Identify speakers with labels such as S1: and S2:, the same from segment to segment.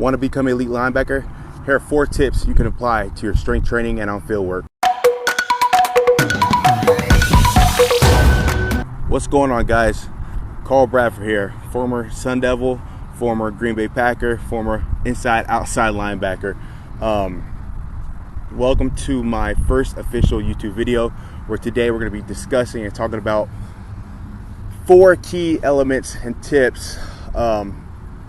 S1: Want to become an elite linebacker? Here are 4 tips you can apply to your strength training and on-field work. What's going on, guys? Carl Bradford here, former Sun Devil, former Green Bay Packer, former inside-outside linebacker. Welcome to my first official YouTube video, where today we're going to be discussing and talking about 4 key elements and tips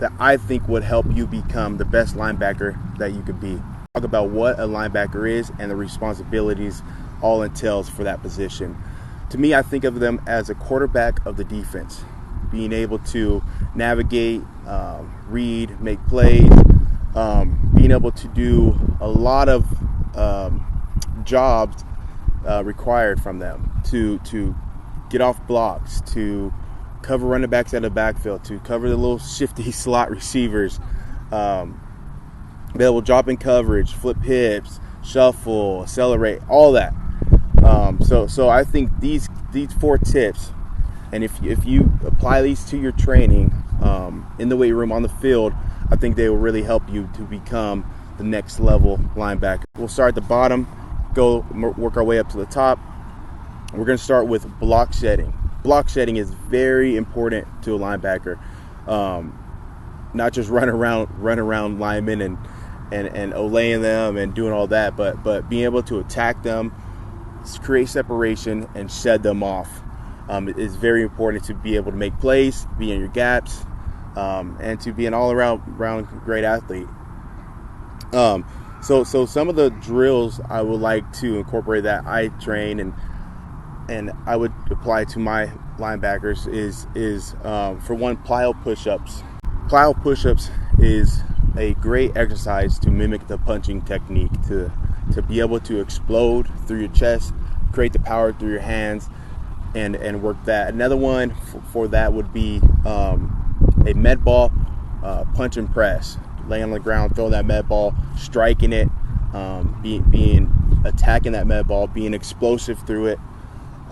S1: that I think would help you become the best linebacker that you could be. Talk about what a linebacker is and the responsibilities all entails for that position. To me, I think of them as a quarterback of the defense, being able to navigate, read, make plays, being able to do a lot of jobs required from them, to get off blocks, to cover running backs out of the backfield, to cover the little shifty slot receivers, be able to drop in coverage, flip hips, shuffle, accelerate, all that. So I think these 4 tips, and if you apply these to your training in the weight room, on the field, I think they will really help you to become the next level linebacker. We'll start at the bottom, work our way up to the top. We're going to start with block shedding. Block shedding is very important to a linebacker. Not just run around linemen and olaying them and doing all that, but being able to attack them, create separation, and shed them off is very important to be able to make plays, be in your gaps, and to be an all-around great athlete. So some of the drills I would like to incorporate that I train and I would apply to my linebackers is for one, plyo push-ups. Plyo push-ups is a great exercise to mimic the punching technique, to be able to explode through your chest, create the power through your hands, and work that. Another one for that would be a med ball punch and press. Laying on the ground, throwing that med ball, striking it, attacking that med ball, being explosive through it.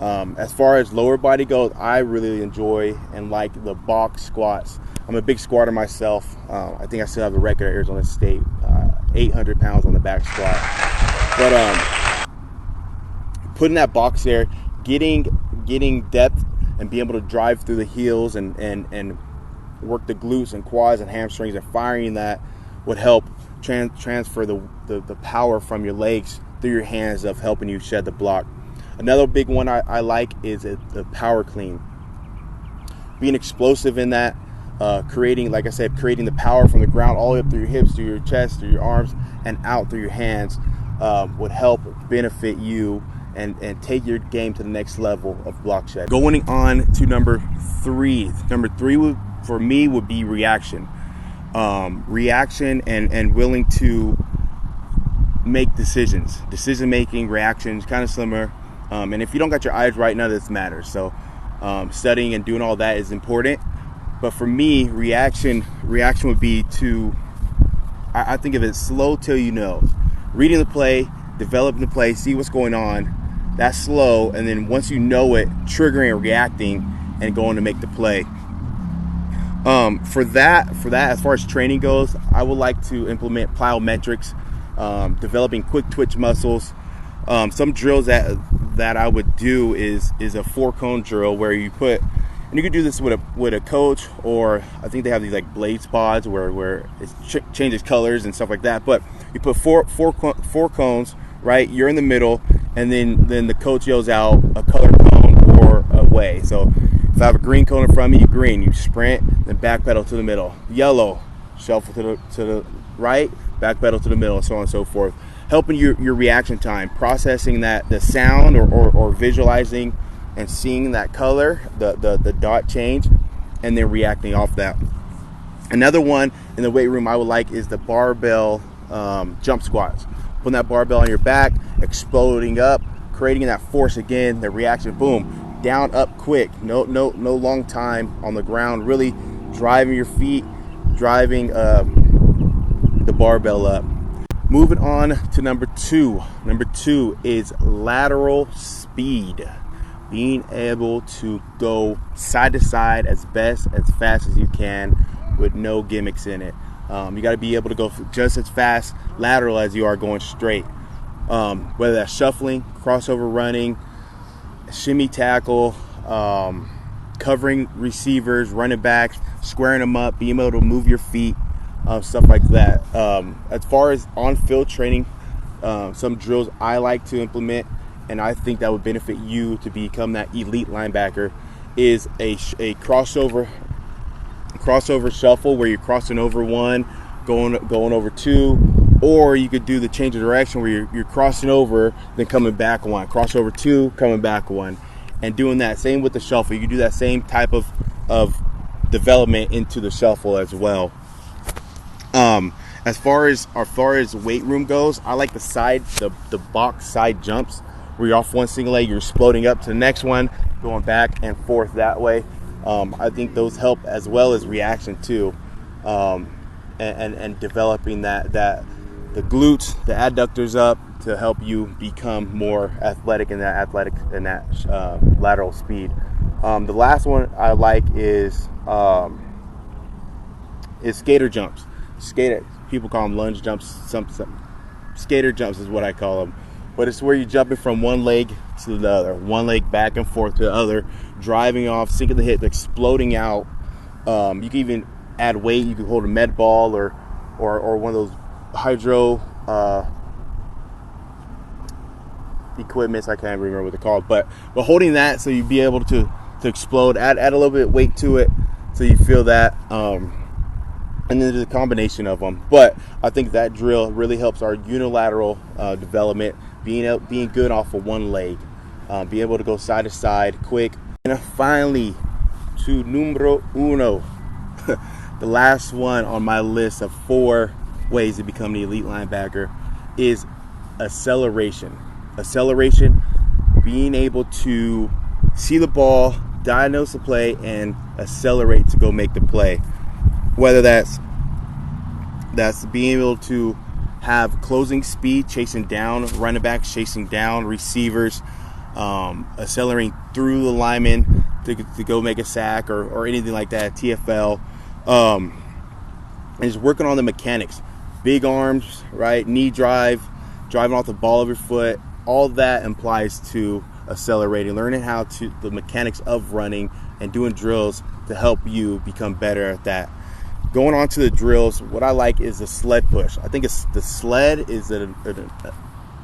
S1: As far as lower body goes, I really enjoy and like the box squats. I'm a big squatter myself. I think I still have a record at Arizona State, 800 pounds on the back squat. But putting that box there, getting depth, and being able to drive through the heels and work the glutes and quads and hamstrings, and firing that would help transfer the power from your legs through your hands, of helping you shed the block. Another big one I like is the power clean. Being explosive in that, creating the power from the ground all the way up through your hips, through your chest, through your arms, and out through your hands would help benefit you and take your game to the next level of block shed. Going on to number 3. Number 3 for me would be reaction. Reaction and willing to make decisions. Decision making, reactions, kind of similar. And if you don't got your eyes right, none of this matters. So studying and doing all that is important. But for me, reaction would be I think of it slow till you know. Reading the play, developing the play, see what's going on. That's slow. And then once you know it, triggering and reacting and going to make the play. For that, as far as training goes, I would like to implement plyometrics, developing quick twitch muscles. Some drills that I would do is a 4-cone drill, where you put, and you can do this with a coach, or I think they have these like blade pods where it changes colors and stuff like that. But you put four cones, right? You're in the middle, and then the coach yells out a color cone or a way. So if I have a green cone in front of me, you sprint, then backpedal to the middle. Yellow, shuffle to the right, backpedal to the middle, and so on and so forth. Helping your reaction time, processing the sound or visualizing and seeing that color, the dot change, and then reacting off that. Another one in the weight room I would like is the barbell jump squats. Putting that barbell on your back, exploding up, creating that force again, the reaction, boom, down, up, quick. No long time on the ground. Really driving your feet, driving the barbell up. Moving on to number 2. Number 2 is lateral speed. Being able to go side to side as fast as you can with no gimmicks in it. You got to be able to go just as fast lateral as you are going straight. Whether that's shuffling, crossover running, shimmy tackle, covering receivers, running backs, squaring them up, being able to move your feet, stuff like that. As far as on-field training, some drills I like to implement, and I think that would benefit you to become that elite linebacker, is a crossover shuffle where you're crossing over one, going over two, or you could do the change of direction where you're crossing over, then coming back one, cross over two, coming back one, and doing that. Same with the shuffle. You can do that same type of development into the shuffle as well. As far as weight room goes, I like the box side jumps where you're off one single leg, you're exploding up to the next one, going back and forth that way. I think those help as well as reaction too, and developing that the glutes, the adductors up to help you become more athletic in that lateral speed. The last one I like is skater jumps. People call them lunge jumps. Some skater jumps is what I call them. But it's where you're jumping from one leg to the other, one leg back and forth to the other, driving off, sinking the hip, exploding out. You can even add weight. You can hold a med ball or one of those hydro equipments. I can't remember what they're called, but holding that so you'd be able to explode. Add a little bit of weight to it so you feel that. And then there's a combination of them. But I think that drill really helps our unilateral development, being good off of one leg, be able to go side to side quick. And finally, to numero uno, the last one on my list of 4 ways to become the elite linebacker is acceleration. Acceleration, being able to see the ball, diagnose the play, and accelerate to go make the play. Whether that's being able to have closing speed, chasing down running backs, chasing down receivers, accelerating through the linemen to go make a sack or anything like that, TFL, and just working on the mechanics, big arms, right, knee drive, driving off the ball of your foot, all that implies to accelerating, learning the mechanics of running and doing drills to help you become better at that. Going on to the drills, what I like is the sled push. I think the sled is an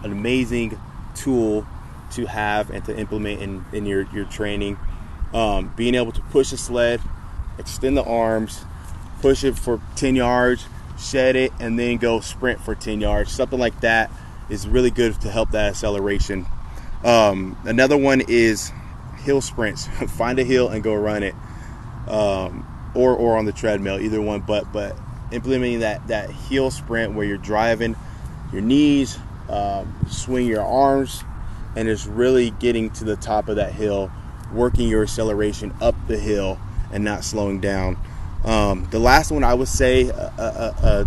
S1: amazing tool to have and to implement in your training. Being able to push a sled, extend the arms, push it for 10 yards, shed it, and then go sprint for 10 yards. Something like that is really good to help that acceleration. Another one is hill sprints. Find a hill and go run it. Or on the treadmill, either one, but implementing that heel sprint where you're driving your knees, swing your arms, and just really getting to the top of that hill, working your acceleration up the hill and not slowing down. The last one I would say a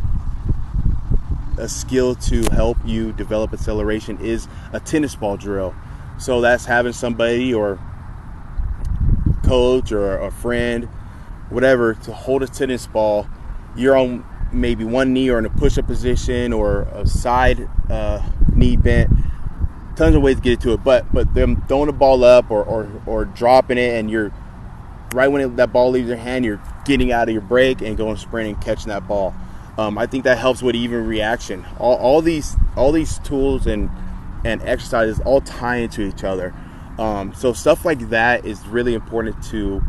S1: skill to help you develop acceleration is a tennis ball drill. So that's having somebody or coach or a friend, whatever, to hold a tennis ball. You're on maybe one knee or in a push-up position or a side knee bent. Tons of ways to get to it, but them throwing the ball up or dropping it, and you're right when that ball leaves your hand, you're getting out of your break and going sprinting, catching that ball. I think that helps with even reaction. All these tools and exercises all tie into each other. So stuff like that is really important to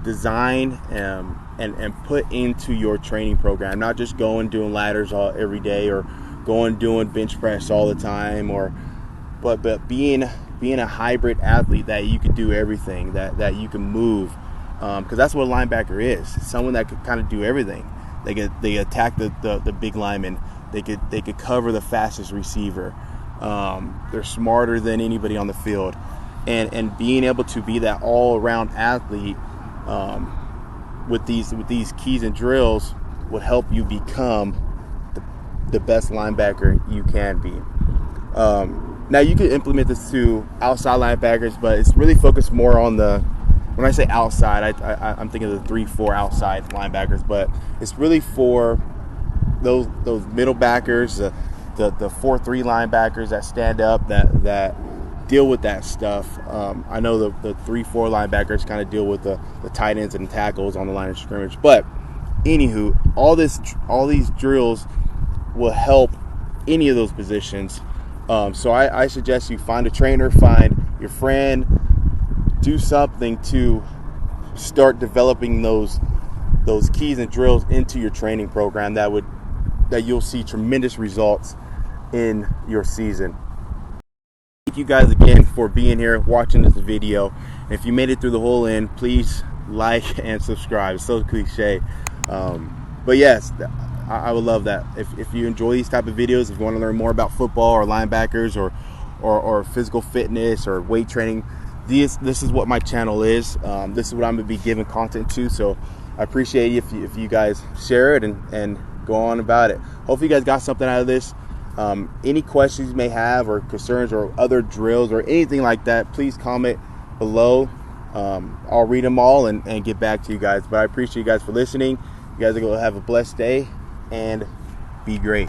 S1: design and put into your training program. Not just going doing ladders every day or going doing bench press all the time, but being a hybrid athlete that you can do everything, that you can move, because that's what a linebacker is. Someone that could kind of do everything. They attack the big lineman. They could cover the fastest receiver. They're smarter than anybody on the field, and being able to be that all-around athlete with these keys and drills would help you become the best linebacker you can be. Now you can implement this to outside linebackers, but it's really focused more on the when I say outside, I'm thinking of the 3-4 outside linebackers, but it's really for those middle backers, the 4-3 linebackers that stand up, that deal with that stuff. I know the 3-4 linebackers kind of deal with the tight ends and tackles on the line of scrimmage. But anywho, all these drills will help any of those positions. So I suggest you find a trainer, find your friend, do something to start developing those keys and drills into your training program that you'll see tremendous results in your season. Thank you guys again for being here, watching this video. And if you made it through the whole end, please like and subscribe. It's so cliche. But yes, I would love that. If you enjoy these type of videos, if you want to learn more about football or linebackers or physical fitness or weight training, this is what my channel is. This is what I'm going to be giving content to. So I appreciate you if you guys share it and go on about it. Hopefully you guys got something out of this. Any questions you may have or concerns or other drills or anything like that, please comment below. I'll read them all and get back to you guys. But I appreciate you guys for listening. You guys are going to have a blessed day and be great.